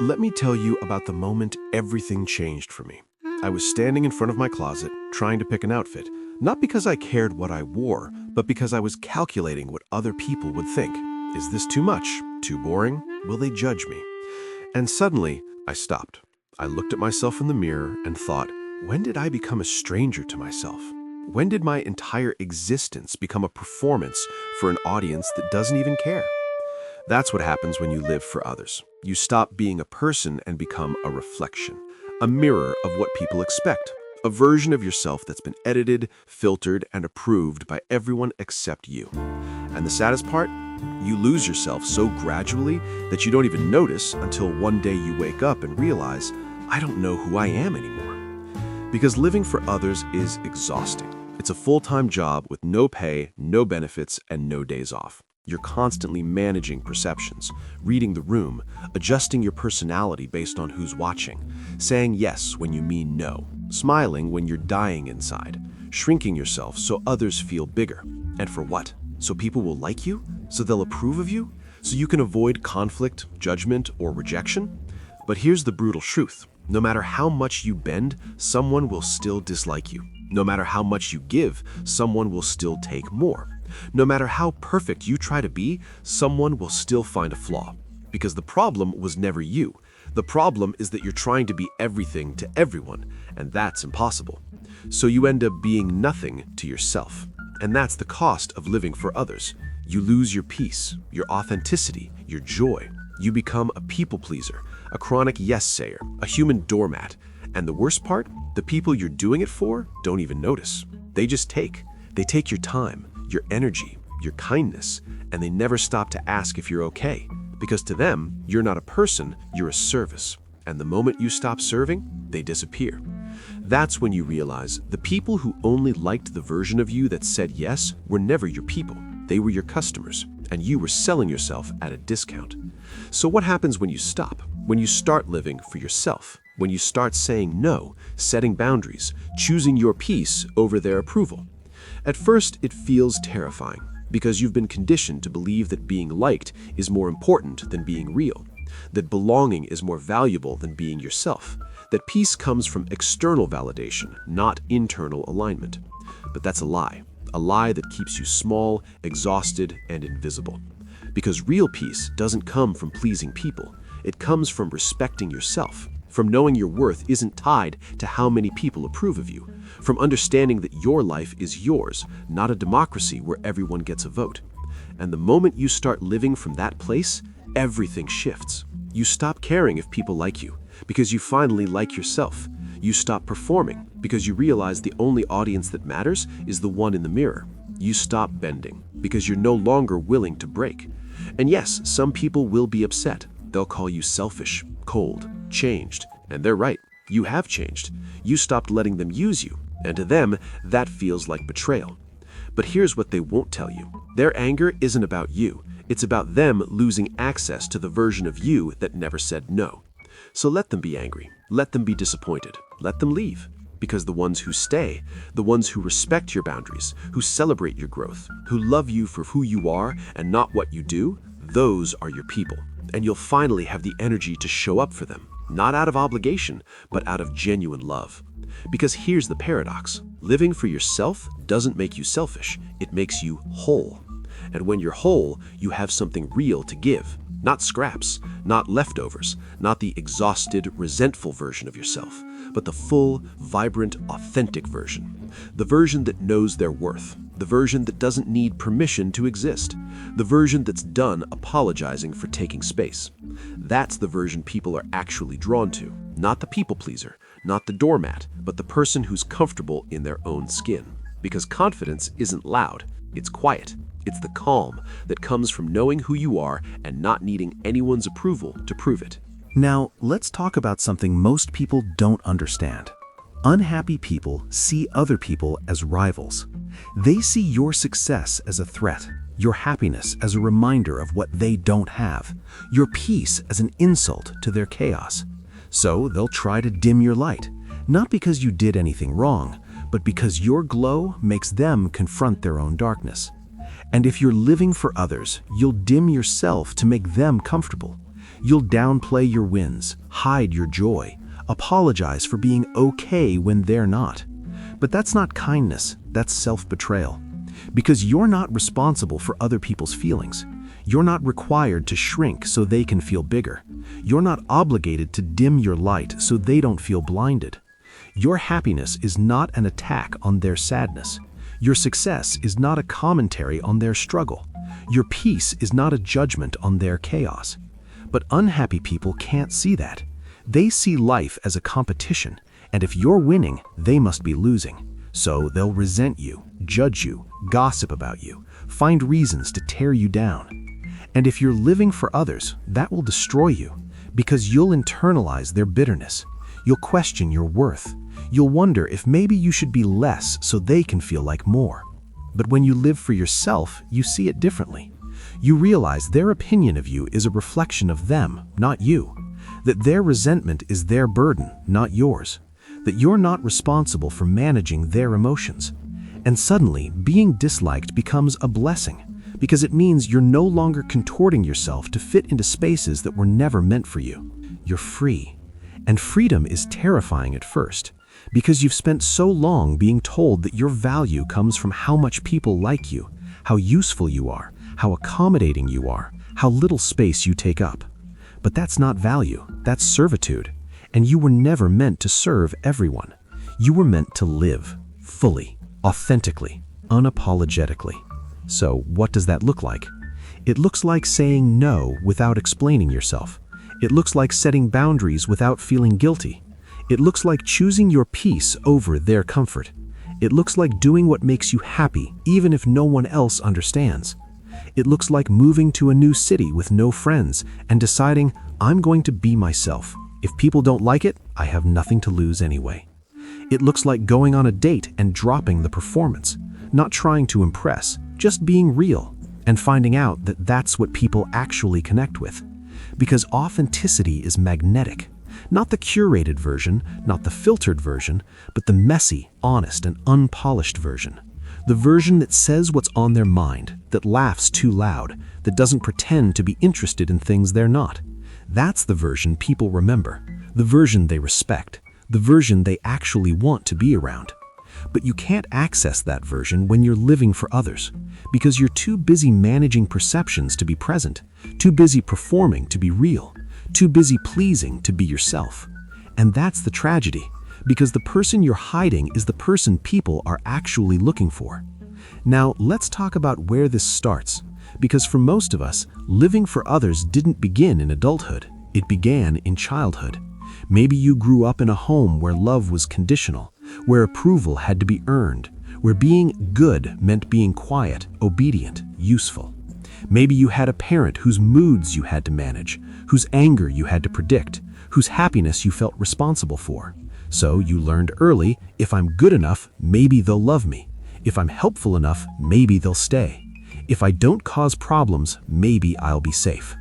Let me tell you about the moment everything changed for me. I was standing in front of my closet, trying to pick an outfit, not because I cared what I wore, but because I was calculating what other people would think. Is this too much? Too boring? Will they judge me? And suddenly, I stopped. I looked at myself in the mirror and thought, when did I become a stranger to myself? When did my entire existence become a performance for an audience that doesn't even care? That's what happens when you live for others. You stop being a person and become a reflection, a mirror of what people expect, a version of yourself that's been edited, filtered, and approved by everyone except you. And the saddest part? You lose yourself so gradually that you don't even notice until one day you wake up and realize, I don't know who I am anymore. Because living for others is exhausting. It's a full-time job with no pay, no benefits, and no days off. You're constantly managing perceptions, reading the room, adjusting your personality based on who's watching, saying yes when you mean no, smiling when you're dying inside, shrinking yourself so others feel bigger. And for what? So people will like you? So they'll approve of you? So you can avoid conflict, judgment, or rejection? But here's the brutal truth. No matter how much you bend, someone will still dislike you. No matter how much you give, someone will still take more. No matter how perfect you try to be, someone will still find a flaw. Because the problem was never you. The problem is that you're trying to be everything to everyone, and that's impossible. So you end up being nothing to yourself. And that's the cost of living for others. You lose your peace, your authenticity, your joy. You become a people pleaser, a chronic yes-sayer, a human doormat. And the worst part, the people you're doing it for don't even notice. They just take. They take your time, your energy, your kindness, and they never stop to ask if you're okay. Because to them, you're not a person, you're a service. And the moment you stop serving, they disappear. That's when you realize the people who only liked the version of you that said yes were never your people. They were your customers, and you were selling yourself at a discount. So what happens when you stop? When you start living for yourself? When you start saying no, setting boundaries, choosing your peace over their approval? At first, it feels terrifying because you've been conditioned to believe that being liked is more important than being real, that belonging is more valuable than being yourself, that peace comes from external validation, not internal alignment. But that's a lie that keeps you small, exhausted, and invisible. Because real peace doesn't come from pleasing people. It comes from respecting yourself, from knowing your worth isn't tied to how many people approve of you, from understanding that your life is yours, not a democracy where everyone gets a vote. And the moment you start living from that place, everything shifts. You stop caring if people like you, because you finally like yourself. You stop performing, because you realize the only audience that matters is the one in the mirror. You stop bending, because you're no longer willing to break. And yes, some people will be upset. They'll call you selfish, cold, changed. And they're right. You have changed. You stopped letting them use you. And to them, that feels like betrayal. But here's what they won't tell you. Their anger isn't about you. It's about them losing access to the version of you that never said no. So let them be angry. Let them be disappointed. Let them leave. Because the ones who stay, the ones who respect your boundaries, who celebrate your growth, who love you for who you are and not what you do, those are your people. And you'll finally have the energy to show up for them, not out of obligation, but out of genuine love. Because here's the paradox. Living for yourself doesn't make you selfish. It makes you whole. And when you're whole, you have something real to give. Not scraps, not leftovers, not the exhausted, resentful version of yourself, but the full, vibrant, authentic version. The version that knows their worth. The version that doesn't need permission to exist. The version that's done apologizing for taking space. That's the version people are actually drawn to. Not the people pleaser, not the doormat, but the person who's comfortable in their own skin. Because confidence isn't loud, it's quiet. It's the calm that comes from knowing who you are and not needing anyone's approval to prove it. Now, let's talk about something most people don't understand. Unhappy people see other people as rivals. They see your success as a threat, your happiness as a reminder of what they don't have, your peace as an insult to their chaos. So they'll try to dim your light, not because you did anything wrong, but because your glow makes them confront their own darkness. And if you're living for others, you'll dim yourself to make them comfortable. You'll downplay your wins, hide your joy, apologize for being okay when they're not. But that's not kindness, that's self-betrayal. Because you're not responsible for other people's feelings. You're not required to shrink so they can feel bigger. You're not obligated to dim your light so they don't feel blinded. Your happiness is not an attack on their sadness. Your success is not a commentary on their struggle. Your peace is not a judgment on their chaos. But unhappy people can't see that. They see life as a competition, and if you're winning, they must be losing. So they'll resent you, judge you, gossip about you, find reasons to tear you down. And if you're living for others, that will destroy you, because you'll internalize their bitterness. You'll question your worth. You'll wonder if maybe you should be less so they can feel like more. But when you live for yourself, you see it differently. You realize their opinion of you is a reflection of them, not you. That their resentment is their burden, not yours. That you're not responsible for managing their emotions. And suddenly, being disliked becomes a blessing, because it means you're no longer contorting yourself to fit into spaces that were never meant for you. You're free. And freedom is terrifying at first, because you've spent so long being told that your value comes from how much people like you, how useful you are, how accommodating you are, how little space you take up. But that's not value, that's servitude. And you were never meant to serve everyone. You were meant to live, fully, authentically, unapologetically. So what does that look like? It looks like saying no without explaining yourself. It looks like setting boundaries without feeling guilty. It looks like choosing your peace over their comfort. It looks like doing what makes you happy, even if no one else understands. It looks like moving to a new city with no friends and deciding, I'm going to be myself. If people don't like it, I have nothing to lose anyway. It looks like going on a date and dropping the performance, not trying to impress, just being real, and finding out that that's what people actually connect with. Because authenticity is magnetic. Not the curated version, not the filtered version, but the messy, honest, and unpolished version. The version that says what's on their mind, that laughs too loud, that doesn't pretend to be interested in things they're not. That's the version people remember, the version they respect, the version they actually want to be around. But you can't access that version when you're living for others, because you're too busy managing perceptions to be present, too busy performing to be real, too busy pleasing to be yourself. And that's the tragedy, because the person you're hiding is the person people are actually looking for. Now, let's talk about where this starts, because for most of us, living for others didn't begin in adulthood. It began in childhood. Maybe you grew up in a home where love was conditional, where approval had to be earned, where being good meant being quiet, obedient, useful. Maybe you had a parent whose moods you had to manage, whose anger you had to predict, whose happiness you felt responsible for. So you learned early, if I'm good enough, maybe they'll love me. If I'm helpful enough, maybe they'll stay. If I don't cause problems, maybe I'll be safe.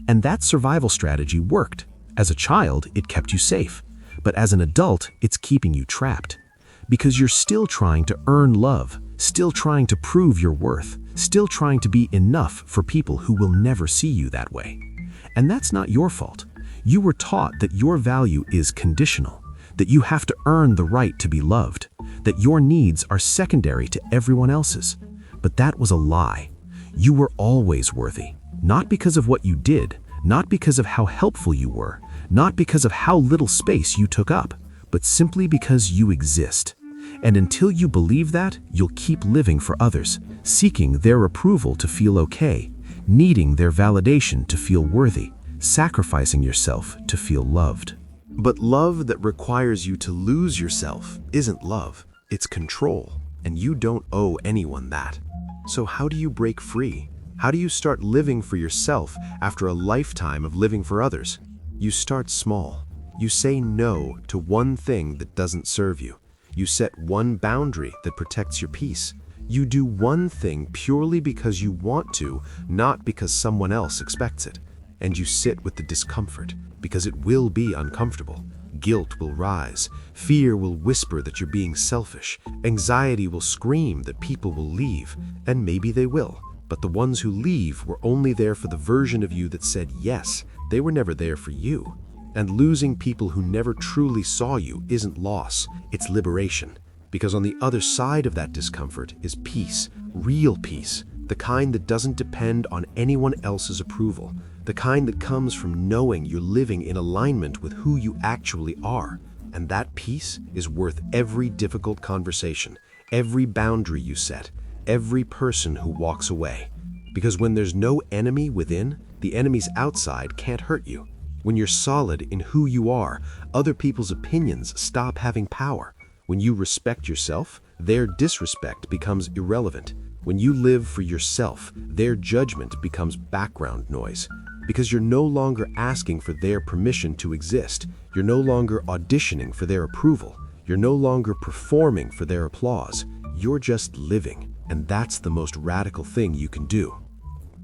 And that survival strategy worked. As a child, it kept you safe. But as an adult, it's keeping you trapped. Because you're still trying to earn love, still trying to prove your worth, still trying to be enough for people who will never see you that way. And that's not your fault. You were taught that your value is conditional, that you have to earn the right to be loved, that your needs are secondary to everyone else's. But that was a lie. You were always worthy, not because of what you did, not because of how helpful you were, not because of how little space you took up, but simply because you exist. And until you believe that, you'll keep living for others, seeking their approval to feel okay, needing their validation to feel worthy, sacrificing yourself to feel loved. But love that requires you to lose yourself isn't love, it's control, and you don't owe anyone that. So how do you break free? How do you start living for yourself after a lifetime of living for others? You start small. You say no to one thing that doesn't serve you. You set one boundary that protects your peace. You do one thing purely because you want to, not because someone else expects it. And you sit with the discomfort, because it will be uncomfortable. Guilt will rise. Fear will whisper that you're being selfish. Anxiety will scream that people will leave. And maybe they will. But the ones who leave were only there for the version of you that said yes, They were never there for you. And losing people who never truly saw you isn't loss, it's liberation. Because on the other side of that discomfort is peace, real peace, the kind that doesn't depend on anyone else's approval, the kind that comes from knowing you're living in alignment with who you actually are. And that peace is worth every difficult conversation, every boundary you set, every person who walks away. Because when there's no enemy within, the enemies outside can't hurt you. When you're solid in who you are, other people's opinions stop having power. When you respect yourself, their disrespect becomes irrelevant. When you live for yourself, their judgment becomes background noise. Because you're no longer asking for their permission to exist. You're no longer auditioning for their approval. You're no longer performing for their applause. You're just living, and that's the most radical thing you can do.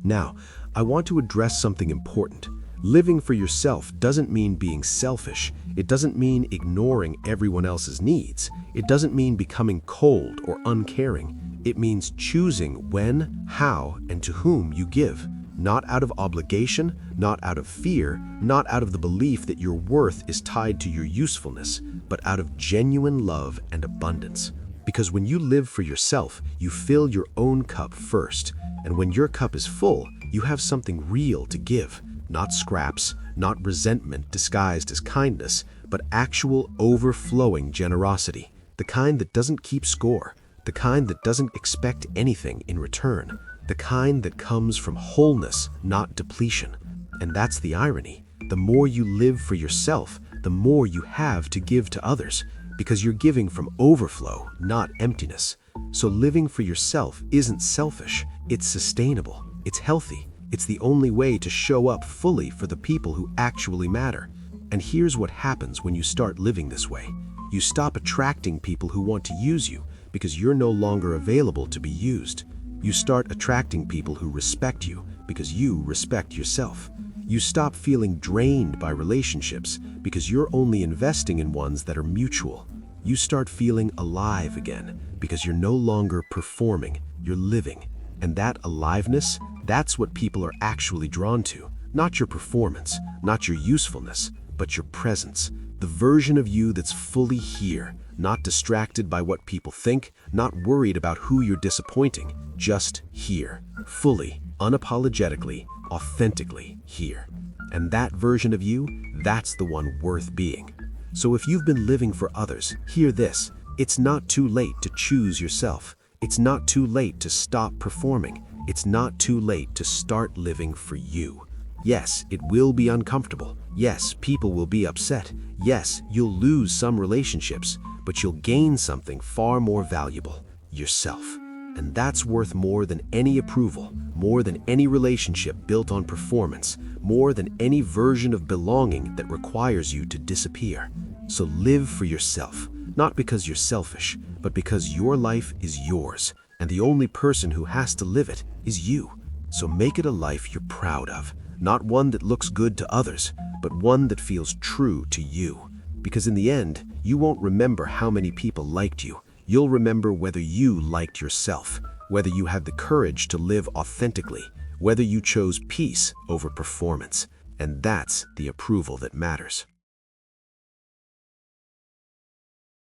Now, I want to address something important. Living for yourself doesn't mean being selfish. It doesn't mean ignoring everyone else's needs. It doesn't mean becoming cold or uncaring. It means choosing when, how, and to whom you give. Not out of obligation, not out of fear, not out of the belief that your worth is tied to your usefulness, but out of genuine love and abundance. Because when you live for yourself, you fill your own cup first. And when your cup is full, you have something real to give. Not scraps, not resentment disguised as kindness, but actual overflowing generosity. The kind that doesn't keep score, the kind that doesn't expect anything in return, the kind that comes from wholeness, not depletion. And that's the irony. The more you live for yourself, the more you have to give to others, because you're giving from overflow, not emptiness. So living for yourself isn't selfish, it's sustainable, it's healthy. It's the only way to show up fully for the people who actually matter. And here's what happens when you start living this way. You stop attracting people who want to use you because you're no longer available to be used. You start attracting people who respect you because you respect yourself. You stop feeling drained by relationships because you're only investing in ones that are mutual. You start feeling alive again because you're no longer performing, you're living. And that aliveness, that's what people are actually drawn to. Not your performance, not your usefulness, but your presence. The version of you that's fully here, not distracted by what people think, not worried about who you're disappointing, just here, fully, unapologetically, authentically here. And that version of you, that's the one worth being. So if you've been living for others, hear this. It's not too late to choose yourself. It's not too late to stop performing. It's not too late to start living for you. Yes, it will be uncomfortable. Yes, people will be upset. Yes, you'll lose some relationships, but you'll gain something far more valuable, yourself. And that's worth more than any approval, more than any relationship built on performance, more than any version of belonging that requires you to disappear. So live for yourself, not because you're selfish, but because your life is yours, and the only person who has to live it is you. So make it a life you're proud of, not one that looks good to others, but one that feels true to you. Because in the end, you won't remember how many people liked you. You'll remember whether you liked yourself, whether you had the courage to live authentically, whether you chose peace over performance. And that's the approval that matters.